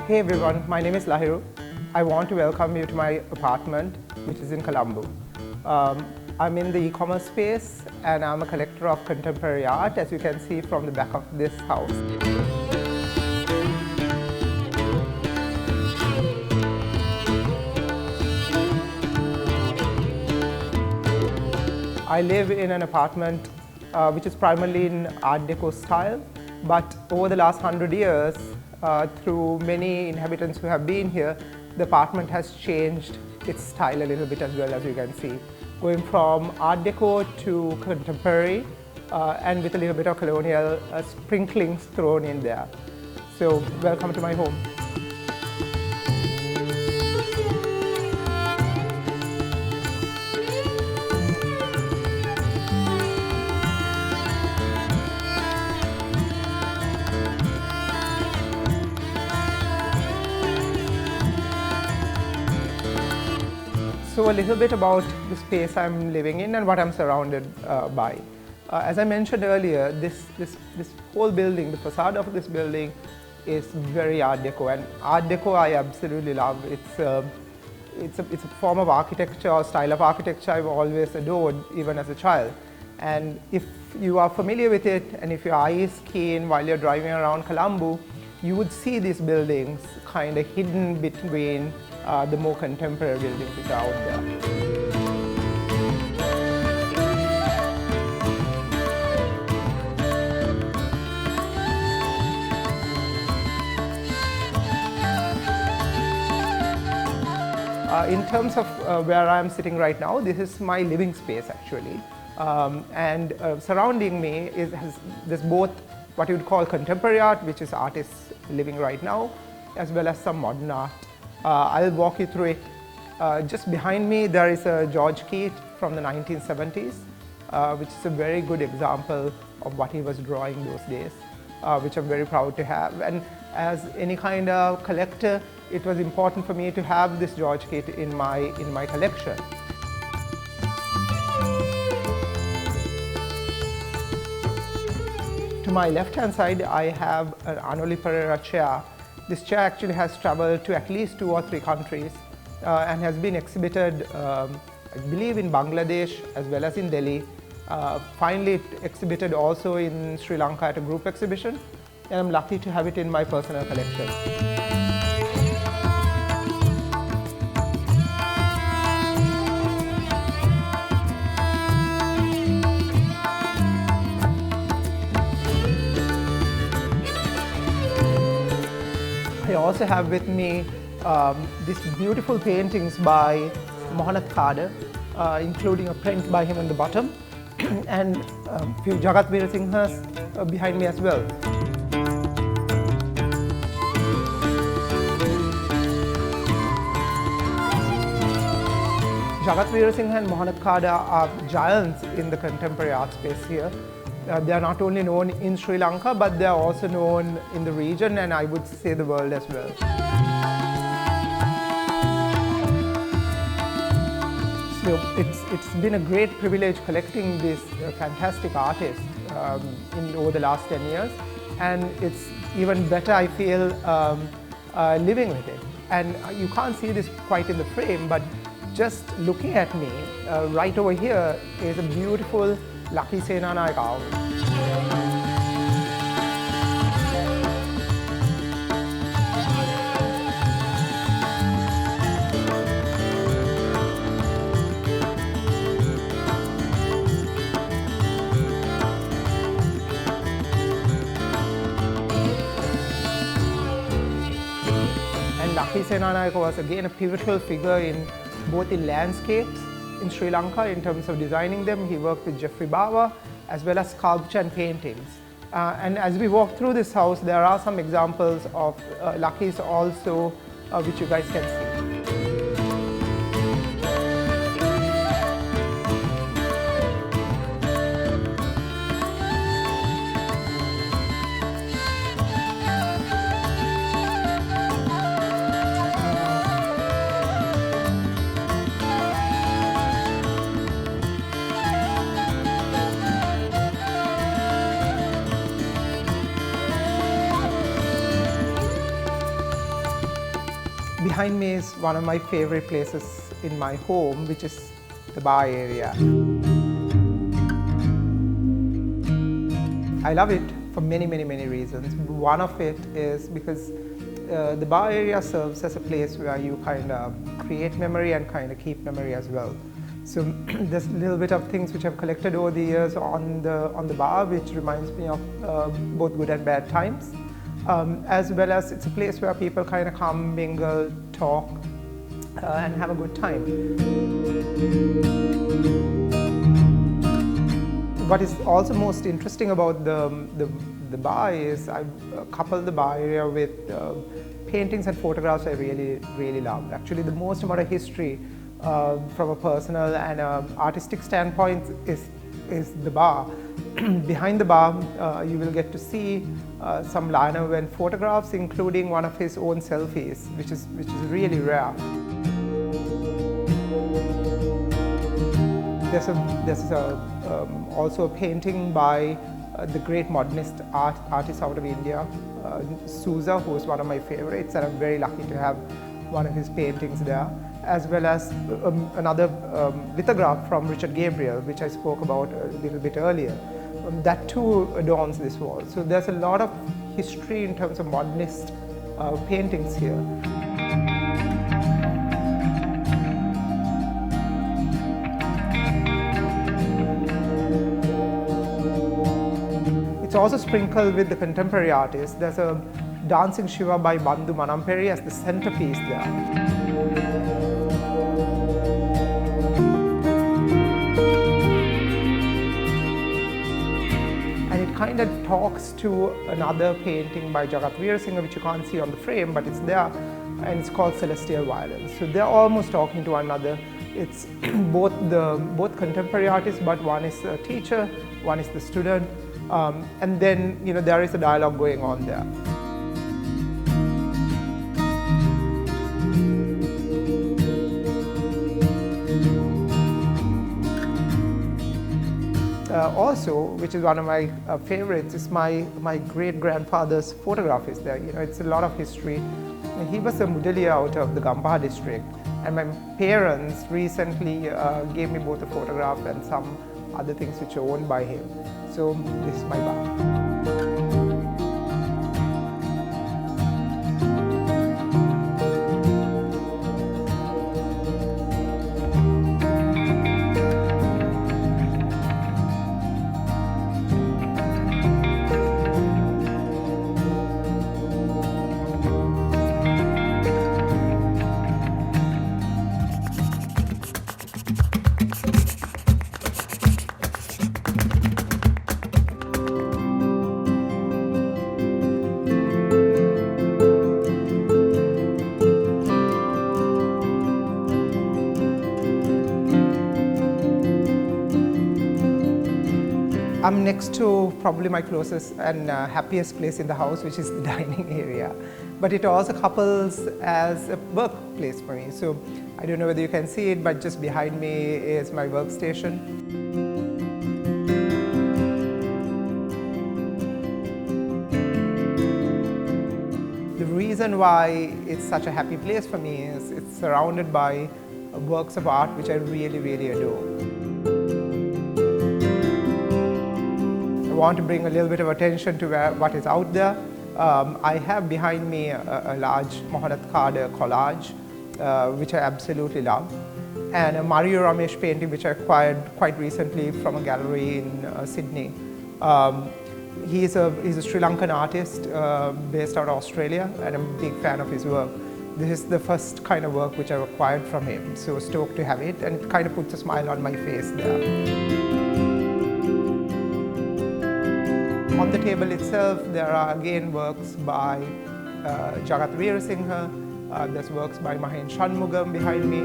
Hey everyone, my name is Lahiru. I want to welcome you to my apartment, which is in Colombo. I'm in the e-commerce space and I'm a collector of contemporary art, as you can see from the back of this house. I live in an apartment which is primarily in Art Deco style, but over the last 100 years, through many inhabitants who have been here, the apartment has changed its style a little bit as well, as you can see. Going from Art Deco to contemporary and with a little bit of colonial sprinklings thrown in there. So welcome to my home. So a little bit about the space I'm living in and what I'm surrounded by. As I mentioned earlier, this whole building, the facade of this building is very Art Deco, and Art Deco I absolutely love. It's a form of architecture or style of architecture I've always adored, even as a child. And if you are familiar with it, and if your eye is keen while you're driving around Colombo, you would see these buildings kind of hidden between the more contemporary buildings which are out there. In terms of where I'm sitting right now, this is my living space actually. Surrounding me there's both what you would call contemporary art, which is artists living right now, as well as some modern art. I'll walk you through it. Just behind me there is a George Keat from the 1970s, which is a very good example of what he was drawing those days, which I'm very proud to have. And as any kind of collector, it was important for me to have this George Keat in my collection. To my left-hand side, I have an Anoli Pereira chair. This chair actually has traveled to at least 2 or 3 countries and has been exhibited, I believe, in Bangladesh as well as in Delhi. Finally, it exhibited also in Sri Lanka at a group exhibition, and I'm lucky to have it in my personal collection. I also have with me these beautiful paintings by Mohanad Khada, including a print by him on the bottom, and a few Jagat Veer Singhas behind me as well. Jagat Veer Singha and Mohanad Khada are giants in the contemporary art space here. They are not only known in Sri Lanka, but they are also known in the region, and I would say the world as well. So it's been a great privilege collecting these fantastic artists over the last 10 years, and it's even better, I feel, living with it. And you can't see this quite in the frame, but just looking at me, right over here is a beautiful Lucky Senanayake owl. And Lucky Senanayake was again a pivotal figure in both in landscapes in Sri Lanka in terms of designing them. He worked with Jeffrey Bawa as well as sculpture and paintings. And as we walk through this house, there are some examples of Lucky's also, which you guys can see. Behind me is one of my favorite places in my home, which is the bar area. I love it for many reasons. One of it is because the bar area serves as a place where you kind of create memory and kind of keep memory as well. So there's a little bit of things which I've collected over the years on the bar, which reminds me of both good and bad times. As well as it's a place where people kind of come, mingle, talk, and have a good time. What is also most interesting about the bar is I've coupled the bar area with paintings and photographs I really love. Actually, the most amount of history from a personal and artistic standpoint is the bar. Behind the bar, you will get to see some Lahiru photographs, including one of his own selfies, which is really rare. There's also a painting by the great modernist artist out of India, Souza, who is one of my favorites, and I'm very lucky to have one of his paintings there, as well as another lithograph from Richard Gabriel, which I spoke about a little bit earlier. That too adorns this wall. So there's a lot of history in terms of modernist paintings here. It's also sprinkled with the contemporary artists. There's a Dancing Shiva by Bandhu Manamperi as the centerpiece there. Kind of talks to another painting by Jagat Veerasinghe, which you can't see on the frame, but it's there, and it's called Celestial Violence. So they're almost talking to one another. It's both contemporary artists, but one is a teacher, one is the student, and then there is a dialogue going on there. Also, which is one of my favorites, is my great-grandfather's photograph is there. It's a lot of history. He was a Mudelia out of the Gampaha district, and my parents recently gave me both a photograph and some other things which are owned by him. So this is my bar. I'm next to probably my closest and happiest place in the house, which is the dining area. But it also couples as a workplace for me. So I don't know whether you can see it, but just behind me is my workstation. The reason why it's such a happy place for me is it's surrounded by works of art which I really adore. I want to bring a little bit of attention to what is out there. I have behind me a large Mohanat Khadr collage, which I absolutely love, and a Mario Ramesh painting which I acquired quite recently from a gallery in Sydney. He's a Sri Lankan artist based out of Australia, and I'm a big fan of his work. This is the first kind of work which I've acquired from him, so stoked to have it, and it kind of puts a smile on my face there. On the table itself, there are again works by Jagat Veerasinghe. There's works by Mahen Shanmugam behind me.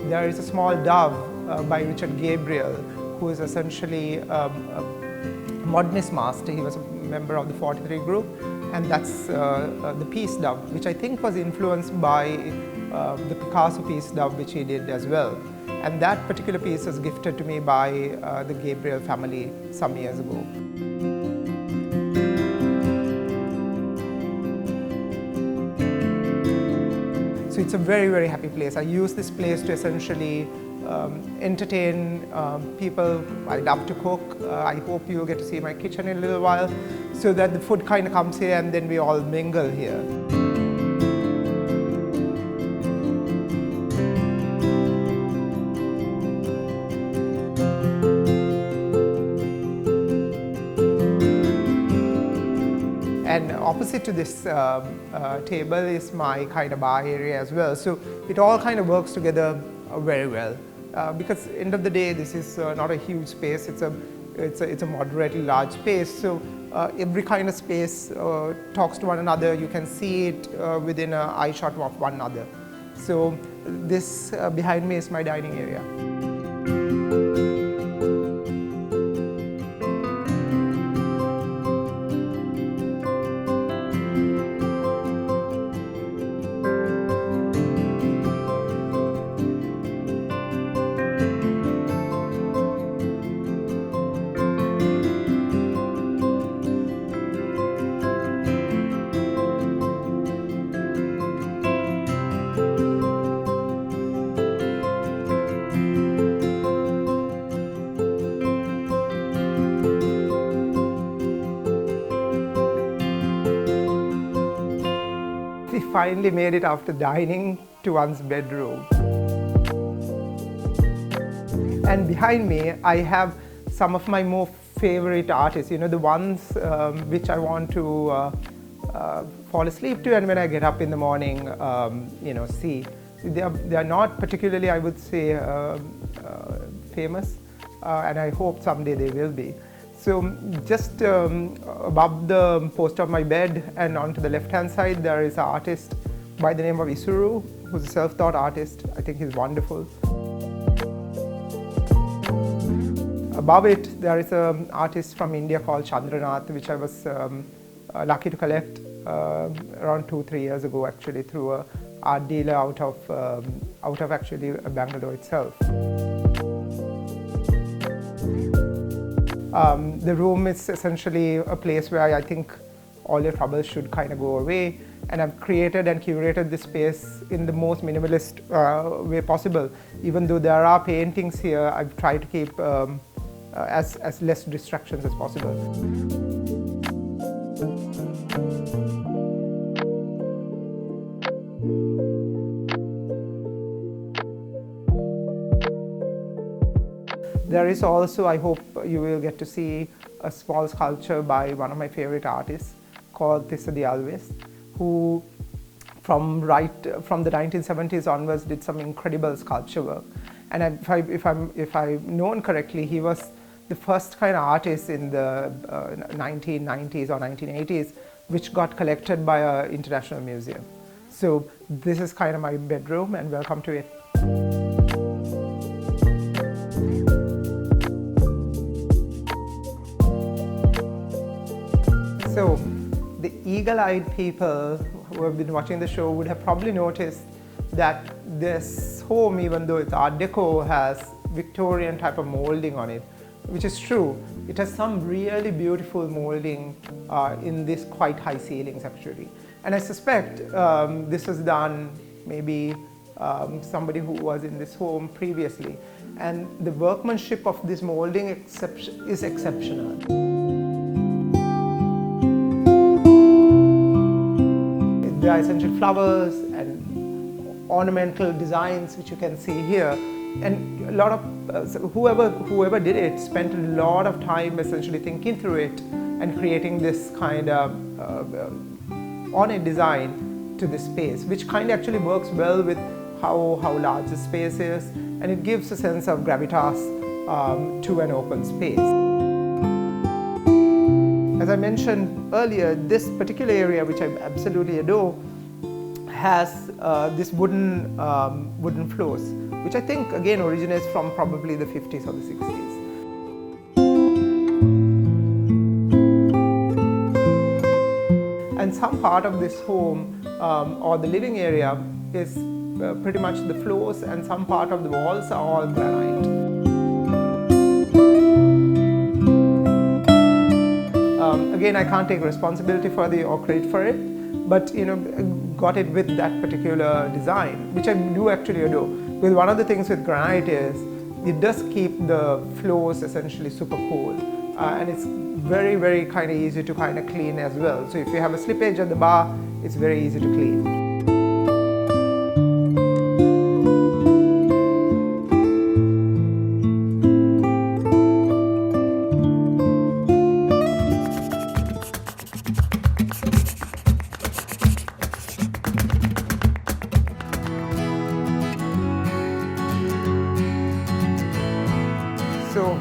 There is a small dove by Richard Gabriel, who is essentially a modernist master. He was a member of the 43 group, and that's the peace dove, which I think was influenced by the Picasso peace dove, which he did as well. And that particular piece was gifted to me by the Gabriel family some years ago. So it's a very, very happy place. I use this place to essentially entertain people. I love to cook. I hope you'll get to see my kitchen in a little while, so that the food kind of comes here and then we all mingle here. And opposite to this table is my kind of bar area as well. So it all kind of works together very well. Because end of the day, this is not a huge space. It's a moderately large space. So every kind of space talks to one another. You can see it within an eye shot of one another. So this behind me is my dining area. We finally made it after dining to one's bedroom. And behind me, I have some of my more favorite artists, you know, the ones which I want to fall asleep to, and when I get up in the morning, you know, see. They are not particularly, I would say, famous, and I hope someday they will be. So just above the post of my bed and onto the left-hand side, there is an artist by the name of Isuru, who's a self-taught artist. I think he's wonderful. Above it, there is an artist from India called Chandranath, which I was lucky to collect around 2-3 years ago, actually, through an art dealer out of actually Bangalore itself. The room is essentially a place where I think all your troubles should kind of go away, and I've created and curated this space in the most minimalist way possible. Even though there are paintings here, I've tried to keep as less distractions as possible. There is also, I hope you will get to see, a small sculpture by one of my favorite artists called Dialog Ch, who from the 1970s onwards did some incredible sculpture work. And if I've known correctly, he was the first kind of artist in the 1990s or 1980s which got collected by an international museum. So this is kind of my bedroom, and welcome to it. So the eagle-eyed people who have been watching the show would have probably noticed that this home, even though it's Art Deco, has Victorian type of molding on it, which is true. It has some really beautiful molding in these quite high ceilings, actually. And I suspect this was done maybe somebody who was in this home previously. And the workmanship of this molding is exceptional. There are essential flowers and ornamental designs which you can see here, and a lot of whoever did it spent a lot of time essentially thinking through it and creating this kind of ornate design to this space, which kind of actually works well with how large the space is, and it gives a sense of gravitas to an open space. As I mentioned earlier, this particular area, which I absolutely adore, has this wooden floors, which I think again originates from probably the 50s or the 60s. And some part of this home or the living area is pretty much the floors and some part of the walls are all granite. Again, I can't take responsibility for or credit for it, but got it with that particular design, which I do actually adore. Because one of the things with granite is it does keep the floors essentially super cool, and it's very, very kind of easy to kind of clean as well. So if you have a slippage at the bar, it's very easy to clean. So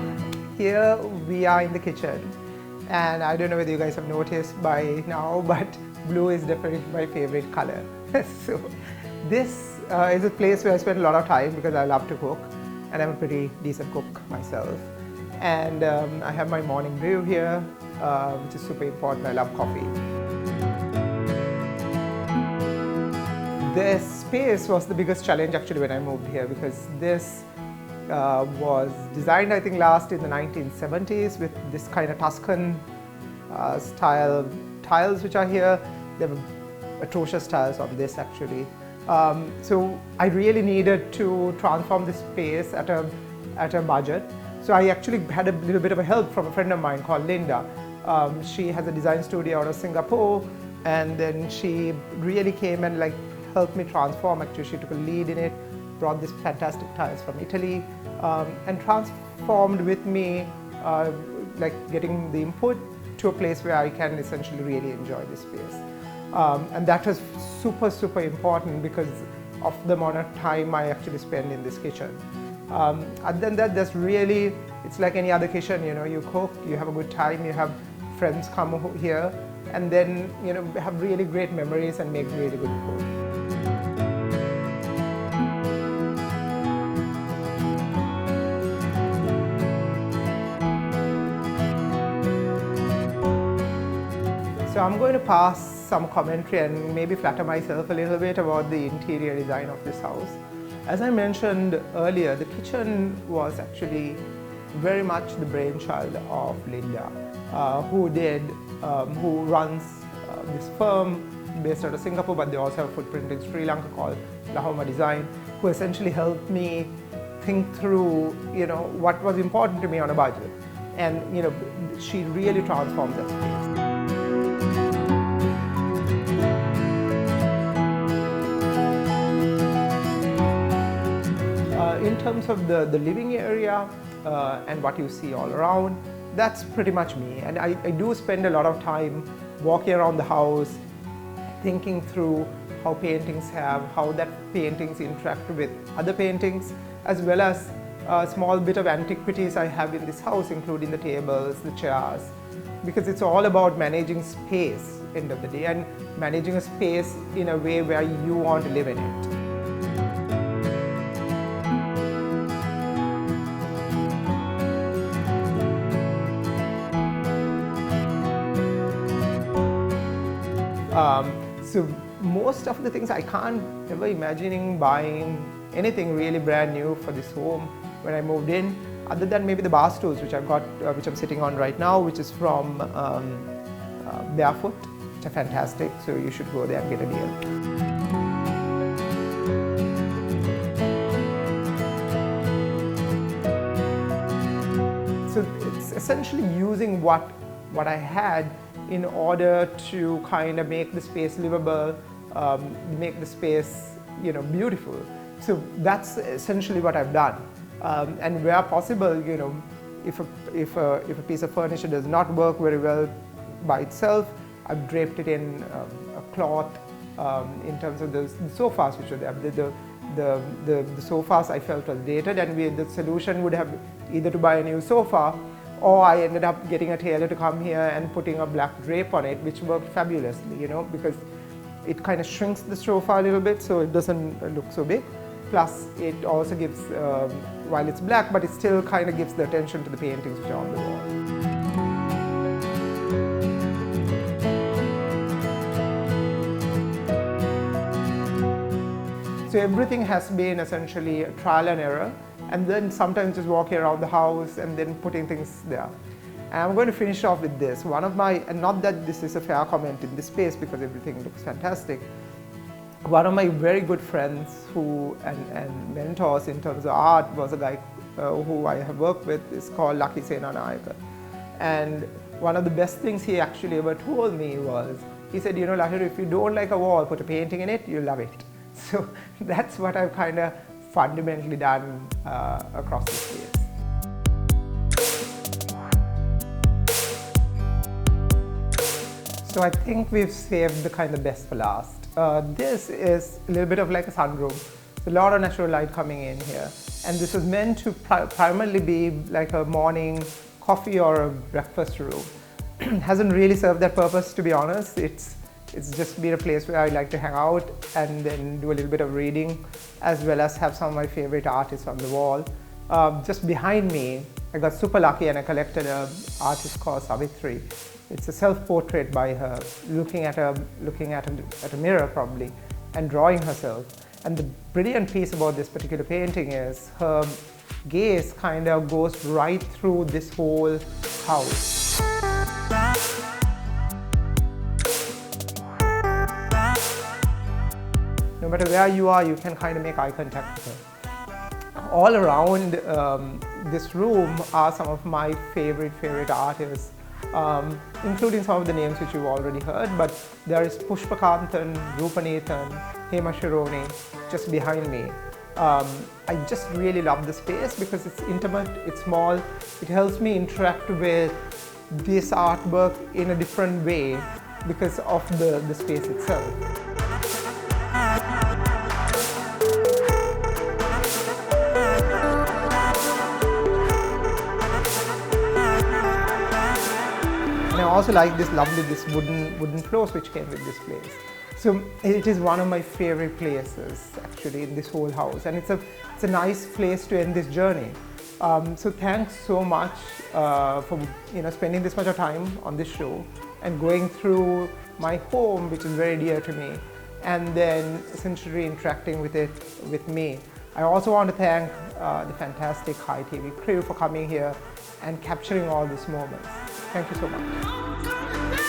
here we are in the kitchen, and I don't know whether you guys have noticed by now, but blue is definitely my favorite color. So this is a place where I spend a lot of time because I love to cook, and I'm a pretty decent cook myself. And I have my morning brew here, which is super important. I love coffee. This space was the biggest challenge actually when I moved here, because this was designed, I think, last in the 1970s with this kind of Tuscan style tiles which are here. They were atrocious tiles on this actually. So I really needed to transform this space at a budget. So I actually had a little bit of a help from a friend of mine called Linda. She has a design studio out of Singapore, and then she really came and helped me transform. Actually, she took a lead in it, brought these fantastic tiles from Italy, and transformed with me, getting the input to a place where I can essentially really enjoy this space. And that was super, super important because of the amount of time I actually spend in this kitchen. Other than that, it's like any other kitchen, you cook, you have a good time, you have friends come here, and then, have really great memories and make really good food. So I'm going to pass some commentary and maybe flatter myself a little bit about the interior design of this house. As I mentioned earlier, the kitchen was actually very much the brainchild of Linda, who runs this firm based out of Singapore, but they also have a footprint in Sri Lanka called Lahiru Design, who essentially helped me think through, what was important to me on a budget. And, she really transformed that space. In terms of the living area and what you see all around, that's pretty much me. And I do spend a lot of time walking around the house, thinking through how that paintings interact with other paintings, as well as a small bit of antiquities I have in this house, including the tables, the chairs, because it's all about managing space, end of the day, and managing a space in a way where you want to live in it. So most of the things I can't ever imagining buying anything really brand new for this home when I moved in, other than maybe the bar stools which I've got, which I'm sitting on right now, which is from Barefoot, which are fantastic. So you should go there and get a deal. So it's essentially using what I had in order to kind of make the space livable, make the space, beautiful. So that's essentially what I've done. And where possible, if a piece of furniture does not work very well by itself, I've draped it in a cloth. In terms of the sofas which were there, the sofas I felt was dated, and the solution would have either to buy a new sofa, or I ended up getting a tailor to come here and putting a black drape on it, which worked fabulously, because it kind of shrinks the sofa a little bit, so it doesn't look so big. Plus, it also gives, while it's black, but it still kind of gives the attention to the paintings which are on the wall. So everything has been essentially a trial and error, and then sometimes just walking around the house and then putting things there. And I'm going to finish off with this. One of my, and not that this is a fair comment in this space because everything looks fantastic. One of my very good friends and mentors in terms of art was a guy who I have worked with. Is called Lahiru. And one of the best things he actually ever told me was, he said, you know, Lahiru, if you don't like a wall, put a painting in it, you'll love it. So that's what I've kind of fundamentally done across the space. So I think we've saved the kind of best for last. This is a little bit of like a sunroom. There's a lot of natural light coming in here. And this was meant to primarily be like a morning coffee or a breakfast room. Hasn't really served that purpose, to be honest. It's just been a place where I like to hang out and then do a little bit of reading, as well as have some of my favorite artists on the wall. Just behind me, I got super lucky and I collected an artist called Savitri. It's a self-portrait by her, looking at a mirror probably, and drawing herself. And the brilliant piece about this particular painting is her gaze kind of goes right through this whole house. No matter where you are, you can kind of make eye contact with her. All around this room are some of my favorite artists, including some of the names which you've already heard, but there is Pushpakanthan, Rupanathan, Hema Shironi just behind me. I just really love the space because it's intimate, it's small, it helps me interact with this artwork in a different way because of the space itself. And I also like this wooden floors which came with this place. So it is one of my favorite places actually in this whole house, and it's a nice place to end this journey. So thanks so much for spending this much of time on this show and going through my home, which is very dear to me, and then essentially interacting with it with me. I also want to thank the fantastic Hi TV crew for coming here and capturing all these moments. Thank you so much.